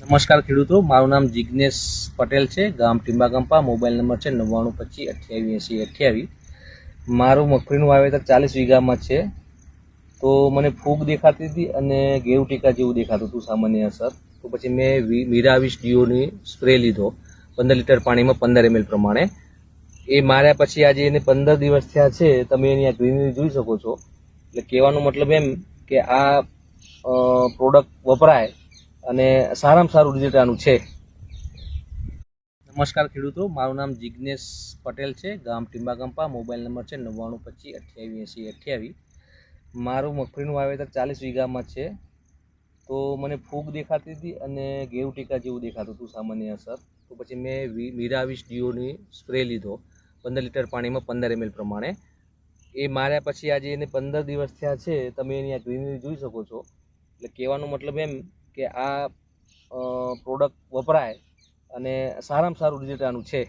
નમસ્કાર ખેડૂતો, મારું નામ જિગ્નેશ પટેલ છે. ગામ ટીંબાગંપા. મોબાઈલ નંબર છે 9925288028. મારું મગફળીનું વાવેતર 40 વીઘામાં છે. તો મને ફૂગ દેખાતી હતી અને ગેરુ ટીકા જેવું દેખાતું હતું, સામાન્ય અસર. તો પછી મેં મીરા-20 ડીઓની સ્પ્રે લીધો 15 લીટર પાણીમાં 15 ml પ્રમાણે. એ માર્યા પછી આજે એને 15 દિવસ થયા છે. તમે એની આ ગ્રીનરી જોઈ શકો છો. એટલે કહેવાનો મતલબ એમ કે આ પ્રોડક્ટ વપરાય અને સારામાં સારું રિઝલ્ટ આનું છે. નમસ્કાર ખેડૂતો, મારું નામ જિગ્નેશ પટેલ છે. ગામ ટીંબાગંપા. મોબાઈલ નંબર છે 9925288028. મારું મગફળીનું વાવેતર 40 વીઘામાં છે. તો મને ફૂગ દેખાતી હતી અને ગેરુ ટીકા જેવું દેખાતું હતું, સામાન્ય અસર. તો પછી મેં મીરા-20 ડીઓની સ્પ્રે લીધો 15 લીટર પાણીમાં 15 ml પ્રમાણે. એ માર્યા પછી આજે એને 15 દિવસ થયા છે. તમે એની આ ગ્રીનરી જોઈ શકો છો. એટલે કહેવાનો મતલબ એમ કે આ પ્રોડક્ટ વપરાય અને સારામાં સારું રિઝલ્ટ આનું છે.